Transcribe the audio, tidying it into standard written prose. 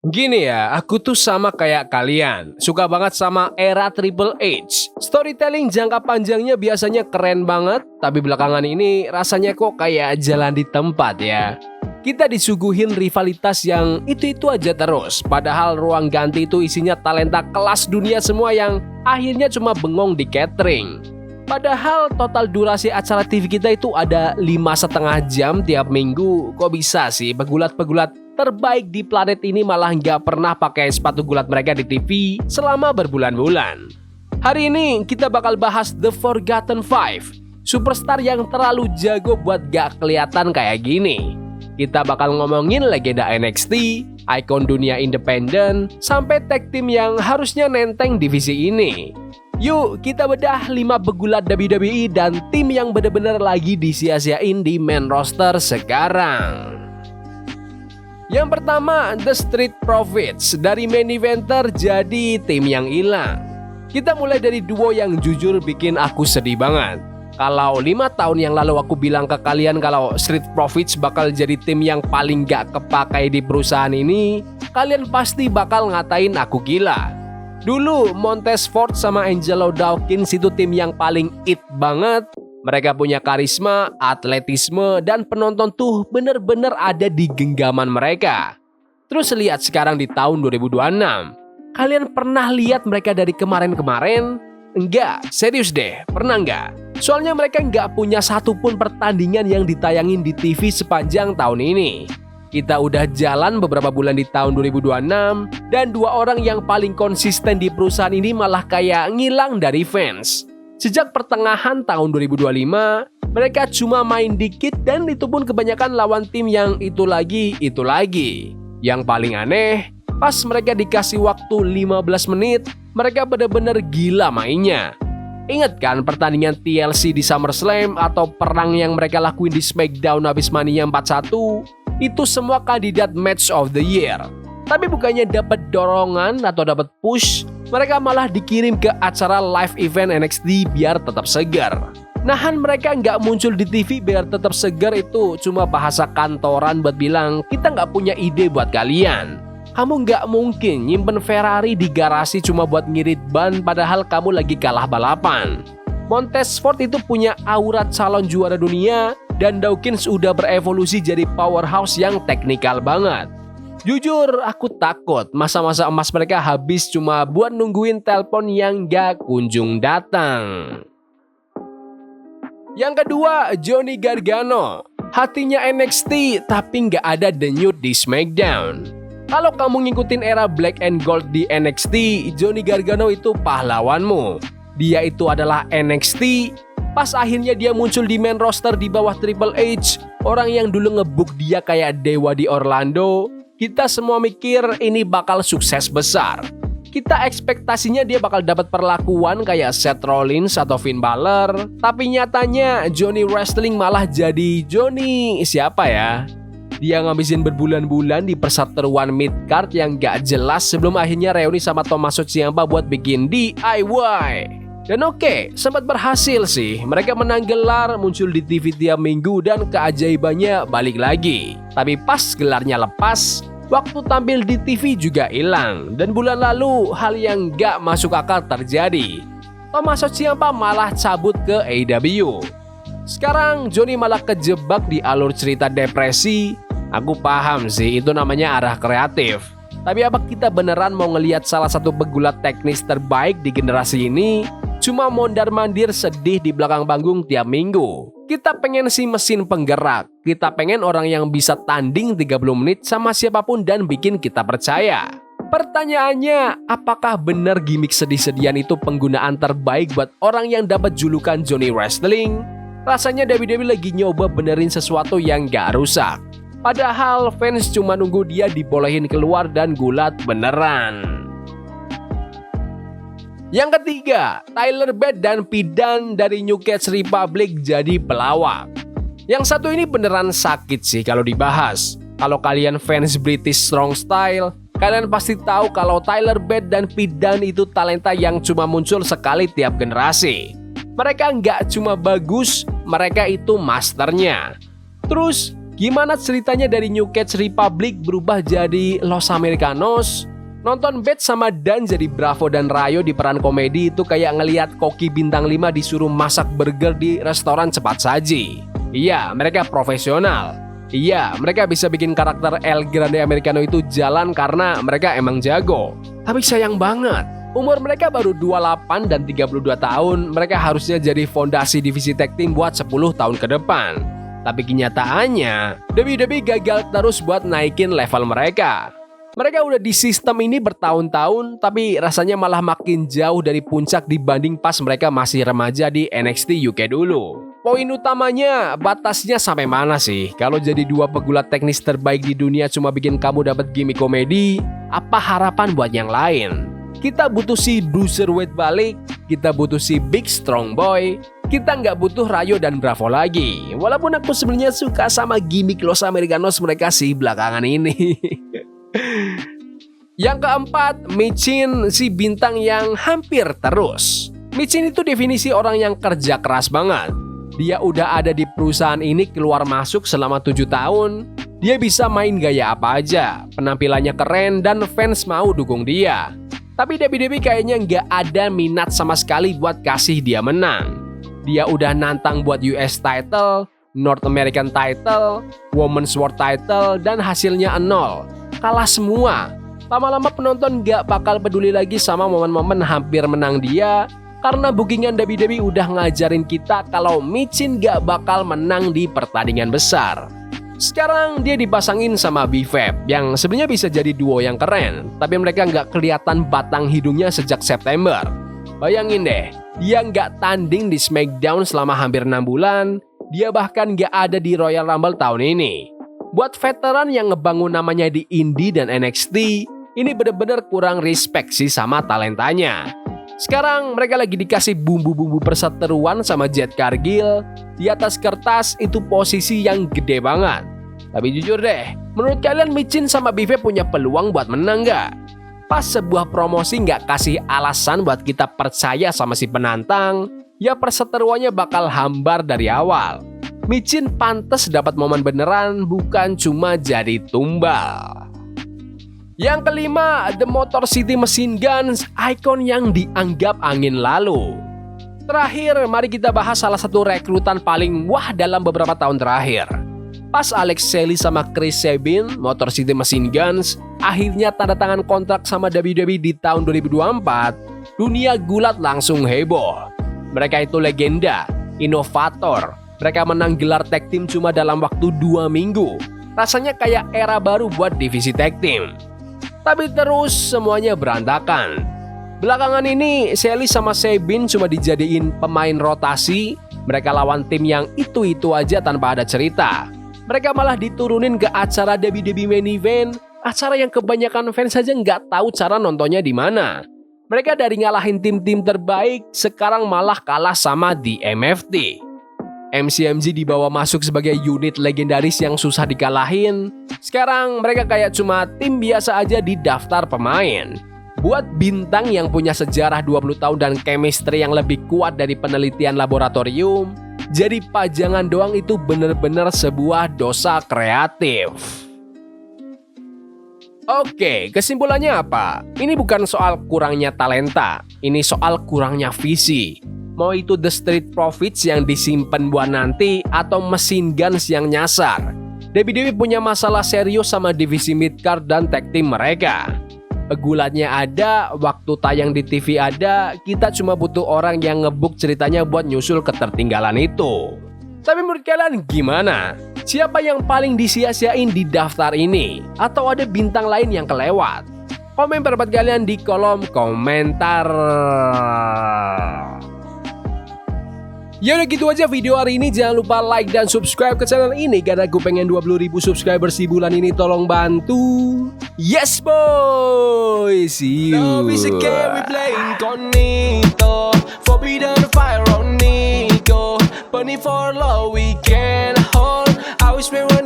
Gini ya, aku tuh sama kayak kalian. Suka banget sama era Triple H. Storytelling jangka panjangnya biasanya keren banget, tapi belakangan ini rasanya kok kayak jalan di tempat ya. Kita disuguhin rivalitas yang itu-itu aja terus. Padahal ruang ganti itu isinya talenta kelas dunia semua yang akhirnya cuma bengong di catering. Padahal total durasi acara TV kita itu ada 5,5 jam tiap minggu. Kok bisa sih pegulat-pegulat terbaik di planet ini malah nggak pernah pakai sepatu gulat mereka di TV selama berbulan-bulan. Hari ini kita bakal bahas The Forgotten Five, superstar yang terlalu jago buat gak kelihatan kayak gini. Kita bakal ngomongin legenda NXT, ikon dunia independen, sampai tag team yang harusnya nenteng divisi ini. Yuk kita bedah 5 pegulat WWE dan tim yang bener-bener lagi disia-siain di main roster sekarang. Yang pertama, The Street Profits. Dari main eventer jadi tim yang hilang. Kita mulai dari duo yang jujur bikin aku sedih banget. Kalau 5 tahun yang lalu aku bilang ke kalian kalau Street Profits bakal jadi tim yang paling gak kepakai di perusahaan ini, kalian pasti bakal ngatain aku gila. Dulu Montez Ford sama Angelo Dawkins itu tim yang paling it banget. Mereka punya karisma, atletisme, dan penonton tuh bener-bener ada di genggaman mereka. Terus lihat sekarang di tahun 2026. Kalian pernah lihat mereka dari kemarin-kemarin? Enggak, serius deh, pernah enggak? Soalnya mereka enggak punya satupun pertandingan yang ditayangin di TV sepanjang tahun ini. Kita udah jalan beberapa bulan di tahun 2026, dan 2 orang yang paling konsisten di perusahaan ini malah kayak ngilang dari fans. Sejak pertengahan tahun 2025, mereka cuma main dikit dan itu pun kebanyakan lawan tim yang itu lagi. Yang paling aneh, pas mereka dikasih waktu 15 menit, mereka bener-bener gila mainnya. Ingat kan pertandingan TLC di SummerSlam atau perang yang mereka lakuin di SmackDown habis Mania 41? Itu semua kandidat Match of the Year. Tapi bukannya dapat dorongan atau dapat push, mereka malah dikirim ke acara live event NXT biar tetap segar. Nahan mereka nggak muncul di TV biar tetap segar itu cuma bahasa kantoran buat bilang kita nggak punya ide buat kalian. Kamu nggak mungkin nyimpen Ferrari di garasi cuma buat ngirit ban padahal kamu lagi kalah balapan. Montez Ford itu punya aura calon juara dunia dan Dawkins udah berevolusi jadi powerhouse yang teknikal banget. Jujur, aku takut masa-masa emas mereka habis cuma buat nungguin telepon yang gak kunjung datang. Yang kedua, Johnny Gargano. Hatinya NXT tapi gak ada denyut di SmackDown. Kalau kamu ngikutin era Black and Gold di NXT, Johnny Gargano itu pahlawanmu. Dia itu adalah NXT. Pas akhirnya dia muncul di main roster di bawah Triple H, orang yang dulu ngebuk dia kayak dewa di Orlando, kita semua mikir ini bakal sukses besar. Kita ekspektasinya dia bakal dapat perlakuan kayak Seth Rollins atau Finn Balor, tapi nyatanya Johnny Wrestling malah jadi Johnny siapa ya? Dia ngabisin berbulan-bulan di perseteruan mid-card yang gak jelas sebelum akhirnya reuni sama Tommaso Ciampa buat bikin DIY. Dan oke, sempat berhasil sih. Mereka menang gelar, muncul di TV tiap minggu dan keajaibannya balik lagi. Tapi pas gelarnya lepas, waktu tampil di TV juga hilang. Dan bulan lalu, hal yang gak masuk akal terjadi. Tommaso Ciampa malah cabut ke AEW. Sekarang Johnny malah kejebak di alur cerita depresi. Aku paham sih, itu namanya arah kreatif. Tapi apa kita beneran mau ngelihat salah satu pegulat teknis terbaik di generasi ini cuma mondar-mandir sedih di belakang panggung tiap minggu? Kita pengen si mesin penggerak. Kita pengen orang yang bisa tanding 30 menit sama siapapun dan bikin kita percaya. Pertanyaannya, apakah bener gimmick sedih-sedihan itu penggunaan terbaik buat orang yang dapat julukan Johnny Wrestling? Rasanya WWE lagi nyoba benerin sesuatu yang gak rusak. Padahal fans cuma nunggu dia dibolehin keluar dan gulat beneran. Yang ketiga, Tyler Bate dan Pidan dari New Catch Republic jadi pelawak. Yang satu ini beneran sakit sih kalau dibahas. Kalau kalian fans British Strong Style, kalian pasti tahu kalau Tyler Bate dan Pidan itu talenta yang cuma muncul sekali tiap generasi. Mereka nggak cuma bagus, mereka itu masternya. Terus Gimana ceritanya dari New Cats Republic berubah jadi Los Americanos? Nonton Beth sama Dan jadi Bravo dan Rayo di peran komedi itu kayak ngelihat koki bintang 5 disuruh masak burger di restoran cepat saji. Iya, mereka profesional. Iya, mereka bisa bikin karakter El Grande Americano itu jalan karena mereka emang jago. Tapi sayang banget, umur mereka baru 28 dan 32 tahun, mereka harusnya jadi fondasi divisi tag team buat 10 tahun ke depan. Tapi kenyataannya, WWE gagal terus buat naikin level mereka. Mereka udah di sistem ini bertahun-tahun, tapi rasanya malah makin jauh dari puncak dibanding pas mereka masih remaja di NXT UK dulu. Poin utamanya, batasnya sampai mana sih? Kalau jadi dua pegulat teknis terbaik di dunia cuma bikin kamu dapat gimmick komedi, apa harapan buat yang lain? Kita butuh si Bruiserweight balik, kita butuh si Big Strong Boy, kita nggak butuh Rayo dan Bravo lagi. Walaupun aku sebenarnya suka sama gimmick Los Americanos mereka sih belakangan ini. Yang keempat, Michin, si bintang yang hampir terus. Michin itu definisi orang yang kerja keras banget. Dia udah ada di perusahaan ini keluar masuk selama 7 tahun. Dia bisa main gaya apa aja, penampilannya keren dan fans mau dukung dia. Tapi WWE kayaknya nggak ada minat sama sekali buat kasih dia menang. Dia udah nantang buat US title, North American title, Women's World title, dan hasilnya 0. Kalah semua. Lama-lama penonton gak bakal peduli lagi sama momen-momen hampir menang dia, karena bookingan WWE udah ngajarin kita kalau Michin gak bakal menang di pertandingan besar. Sekarang dia dipasangin sama B-Fab yang sebenarnya bisa jadi duo yang keren, tapi mereka gak kelihatan batang hidungnya sejak September. Bayangin deh, dia gak tanding di SmackDown selama hampir 6 bulan, dia bahkan gak ada di Royal Rumble tahun ini. Buat veteran yang ngebangun namanya di Indie dan NXT, ini bener-bener kurang respect sih sama talentanya. Sekarang mereka lagi dikasih bumbu-bumbu perseteruan sama Jade Cargill. Di atas kertas itu posisi yang gede banget. Tapi jujur deh, menurut kalian Michin sama Bive punya peluang buat menang nggak? Pas sebuah promosi nggak kasih alasan buat kita percaya sama si penantang, ya perseteruannya bakal hambar dari awal. Michin pantas dapat momen beneran, bukan cuma jadi tumbal. Yang kelima, The Motor City Machine Guns, ikon yang dianggap angin lalu. Terakhir, mari kita bahas salah satu rekrutan paling wah dalam beberapa tahun terakhir. Pas Alex Shelley sama Chris Sabin, Motor City Machine Guns, akhirnya tanda tangan kontrak sama WWE di tahun 2024, dunia gulat langsung heboh. Mereka itu legenda, inovator. Mereka menang gelar tag team cuma dalam waktu 2 minggu. Rasanya kayak era baru buat divisi tag team. Tapi terus semuanya berantakan. Belakangan ini Shelley sama Sabin cuma dijadiin pemain rotasi. Mereka lawan tim yang itu-itu aja tanpa ada cerita. Mereka malah diturunin ke acara WWE Main Event, acara yang kebanyakan fans saja nggak tahu cara nontonnya di mana. Mereka dari ngalahin tim-tim terbaik, sekarang malah kalah sama di MFT. MCMG dibawa masuk sebagai unit legendaris yang susah dikalahin. Sekarang mereka kayak cuma tim biasa aja di daftar pemain. Buat bintang yang punya sejarah 20 tahun dan chemistry yang lebih kuat dari penelitian laboratorium, jadi pajangan doang itu bener-bener sebuah dosa kreatif. Oke, kesimpulannya apa? Ini bukan soal kurangnya talenta, ini soal kurangnya visi. Mau itu The Street Profits yang disimpan buat nanti atau Machine Guns yang nyasar. WWE punya masalah serius sama divisi midcard dan tag team mereka. Pegulatnya ada, waktu tayang di TV ada, kita cuma butuh orang yang ngebuk ceritanya buat nyusul ketertinggalan itu. Tapi menurut kalian gimana? Siapa yang paling disia-siain di daftar ini? Atau ada bintang lain yang kelewat? Komen pendapat kalian di kolom komentar. Ya udah gitu aja video hari ini. Jangan lupa like dan subscribe ke channel ini karena gue pengen 20.000 subscribers di bulan ini. Tolong bantu. Yes boy. See you. Love is a game we play incognito. Forbidden fire on Nico. Burning for love we can hold. I wish we were